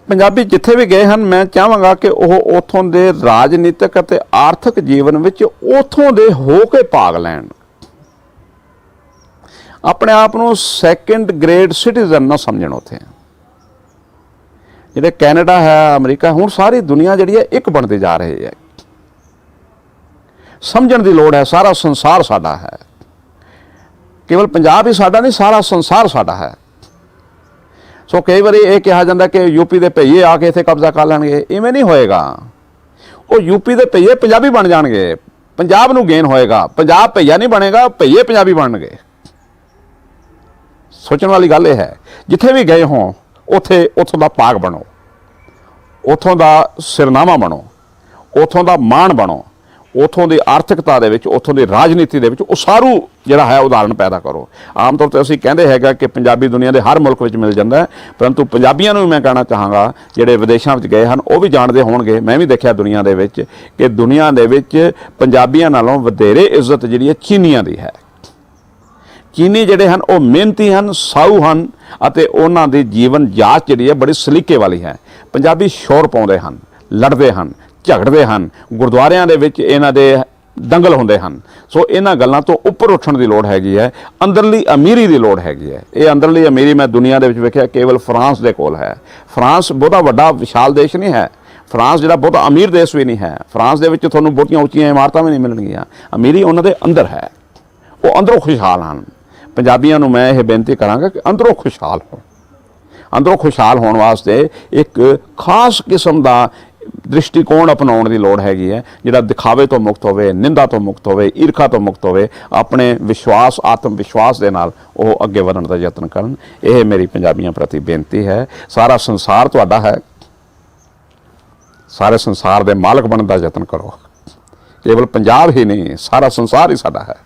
ਪੰਜਾਬੀ ਜਿੱਥੇ ਵੀ ਗਏ ਹਨ, ਮੈਂ ਚਾਹਾਂਗਾ ਕਿ ਉਹ ਉੱਥੋਂ ਦੇ ਰਾਜਨੀਤਿਕ ਅਤੇ ਆਰਥਿਕ ਜੀਵਨ ਵਿੱਚ ਉੱਥੋਂ ਦੇ ਹੋ ਕੇ ਭਾਗ ਲੈਣ। ਆਪਣੇ ਆਪ ਨੂੰ ਸੈਕੰਡ ਗ੍ਰੇਡ ਸਿਟੀਜ਼ਨ ਨਾ ਸਮਝਣ। ਉੱਥੇ ਜਿਹੜੇ ਕੈਨੇਡਾ ਹੈ, ਅਮਰੀਕਾ, ਹੁਣ ਸਾਰੀ ਦੁਨੀਆ ਜਿਹੜੀ ਹੈ ਇੱਕ ਬਣਦੀ ਜਾ ਰਹੀ ਹੈ। ਸਮਝਣ ਦੀ ਲੋੜ ਹੈ, ਸਾਰਾ ਸੰਸਾਰ ਸਾਡਾ ਹੈ। ਕੇਵਲ ਪੰਜਾਬ ਹੀ ਸਾਡਾ ਨਹੀਂ, ਸਾਰਾ ਸੰਸਾਰ ਸਾਡਾ ਹੈ। ਸੋ ਕਈ ਵਾਰੀ ਇਹ ਕਿਹਾ ਜਾਂਦਾ ਕਿ ਯੂਪੀ ਦੇ ਭਈਏ ਆ ਕੇ ਇੱਥੇ ਕਬਜ਼ਾ ਕਰ ਲੈਣਗੇ। ਇਵੇਂ ਨਹੀਂ ਹੋਏਗਾ। ਉਹ ਯੂਪੀ ਦੇ ਭਈਏ ਪੰਜਾਬੀ ਬਣ ਜਾਣਗੇ, ਪੰਜਾਬ ਨੂੰ ਗੇਨ ਹੋਏਗਾ। ਪੰਜਾਬ ਭਈਆ ਨਹੀਂ ਬਣੇਗਾ, ਭਈਏ ਪੰਜਾਬੀ ਬਣਨਗੇ। ਸੋਚਣ ਵਾਲੀ ਗੱਲ ਇਹ ਹੈ, ਜਿੱਥੇ ਵੀ ਗਏ ਹੋਂ ਉੱਥੋਂ ਦਾ ਭਾਗ ਬਣੋ, ਉੱਥੋਂ ਦਾ ਸਿਰਨਾਮਾ ਬਣੋ, ਉੱਥੋਂ ਦਾ ਮਾਣ ਬਣੋ, ਉੱਥੋਂ ਦੀ ਆਰਥਿਕਤਾ ਦੇ ਵਿੱਚ, ਉੱਥੋਂ ਦੀ ਰਾਜਨੀਤੀ ਦੇ ਵਿੱਚ ਉਸਾਰੂ ਜਿਹੜਾ ਹੈ ਉਦਾਹਰਣ ਪੈਦਾ ਕਰੋ। ਆਮ ਤੌਰ 'ਤੇ ਅਸੀਂ ਕਹਿੰਦੇ ਹੈਗਾ ਕਿ ਪੰਜਾਬੀ ਦੁਨੀਆ ਦੇ ਹਰ ਮੁਲਕ ਵਿੱਚ ਮਿਲ ਜਾਂਦਾ ਹੈ, ਪਰੰਤੂ ਪੰਜਾਬੀਆਂ ਨੂੰ ਵੀ ਮੈਂ ਕਹਿਣਾ ਚਾਹਾਂਗਾ ਜਿਹੜੇ ਵਿਦੇਸ਼ਾਂ ਵਿੱਚ ਗਏ ਹਨ ਉਹ ਵੀ ਜਾਣਦੇ ਹੋਣਗੇ, ਮੈਂ ਵੀ ਦੇਖਿਆ ਦੁਨੀਆ ਦੇ ਵਿੱਚ, ਕਿ ਦੁਨੀਆ ਦੇ ਵਿੱਚ ਪੰਜਾਬੀਆਂ ਨਾਲੋਂ ਵਧੇਰੇ ਇੱਜ਼ਤ ਜਿਹੜੀ ਹੈ ਚੀਨੀਆਂ ਦੀ ਹੈ। ਚੀਨੀ ਜਿਹੜੇ ਹਨ ਉਹ ਮਿਹਨਤੀ ਹਨ, ਸਾਊ ਹਨ ਅਤੇ ਉਹਨਾਂ ਦੀ ਜੀਵਨ ਜਾਂਚ ਜਿਹੜੀ ਹੈ ਬੜੀ ਸਲੀਕੇ ਵਾਲੀ ਹੈ। ਪੰਜਾਬੀ ਸ਼ੋਰ ਪਾਉਂਦੇ ਹਨ, ਲੜਦੇ ਹਨ, ਝਗੜਦੇ ਹਨ, ਗੁਰਦੁਆਰਿਆਂ ਦੇ ਵਿੱਚ ਇਹਨਾਂ ਦੇ ਦੰਗਲ ਹੁੰਦੇ ਹਨ। ਸੋ ਇਹਨਾਂ ਗੱਲਾਂ ਤੋਂ ਉੱਪਰ ਉੱਠਣ ਦੀ ਲੋੜ ਹੈਗੀ ਹੈ, ਅੰਦਰਲੀ ਅਮੀਰੀ ਦੀ ਲੋੜ ਹੈਗੀ ਹੈ। ਇਹ ਅੰਦਰਲੀ ਅਮੀਰੀ ਮੈਂ ਦੁਨੀਆ ਦੇ ਵਿੱਚ ਵੇਖਿਆ ਕੇਵਲ ਫਰਾਂਸ ਦੇ ਕੋਲ ਹੈ। ਫਰਾਂਸ ਬਹੁਤਾ ਵੱਡਾ ਵਿਸ਼ਾਲ ਦੇਸ਼ ਨਹੀਂ ਹੈ, ਫਰਾਂਸ ਜਿਹੜਾ ਬਹੁਤਾ ਅਮੀਰ ਦੇਸ਼ ਵੀ ਨਹੀਂ ਹੈ। ਫਰਾਂਸ ਦੇ ਵਿੱਚ ਤੁਹਾਨੂੰ ਬਹੁਤੀਆਂ ਉੱਚੀਆਂ ਇਮਾਰਤਾਂ ਵੀ ਨਹੀਂ ਮਿਲਣਗੀਆਂ। ਅਮੀਰੀ ਉਹਨਾਂ ਦੇ ਅੰਦਰ ਹੈ, ਉਹ ਅੰਦਰੋਂ ਖੁਸ਼ਹਾਲ ਹਨ। ਪੰਜਾਬੀਆਂ ਨੂੰ ਮੈਂ ਇਹ ਬੇਨਤੀ ਕਰਾਂਗਾ ਕਿ ਅੰਦਰੋਂ ਖੁਸ਼ਹਾਲ ਹੋ। ਅੰਦਰੋਂ ਖੁਸ਼ਹਾਲ ਹੋਣ ਵਾਸਤੇ ਇੱਕ ਖਾਸ ਕਿਸਮ ਦਾ ਦ੍ਰਿਸ਼ਟੀਕੋਣ ਅਪਣਾਉਣ ਦੀ ਲੋੜ ਹੈਗੀ ਹੈ, ਜਿਹੜਾ ਦਿਖਾਵੇ ਤੋਂ ਮੁਕਤ ਹੋਵੇ, ਨਿੰਦਾ ਤੋਂ ਮੁਕਤ ਹੋਵੇ, ਈਰਖਾ ਤੋਂ ਮੁਕਤ ਹੋਵੇ, ਆਪਣੇ ਵਿਸ਼ਵਾਸ, ਆਤਮ ਵਿਸ਼ਵਾਸ ਦੇ ਨਾਲ ਉਹ ਅੱਗੇ ਵਧਣ ਦਾ ਯਤਨ ਕਰਨ। ਇਹ ਮੇਰੀ ਪੰਜਾਬੀਆਂ ਪ੍ਰਤੀ ਬੇਨਤੀ ਹੈ। ਸਾਰਾ ਸੰਸਾਰ ਤੁਹਾਡਾ ਹੈ, ਸਾਰੇ ਸੰਸਾਰ ਦੇ ਮਾਲਕ ਬਣਨ ਦਾ ਯਤਨ ਕਰੋ। ਕੇਵਲ ਪੰਜਾਬ ਹੀ ਨਹੀਂ, ਸਾਰਾ ਸੰਸਾਰ ਹੀ ਸਾਡਾ ਹੈ।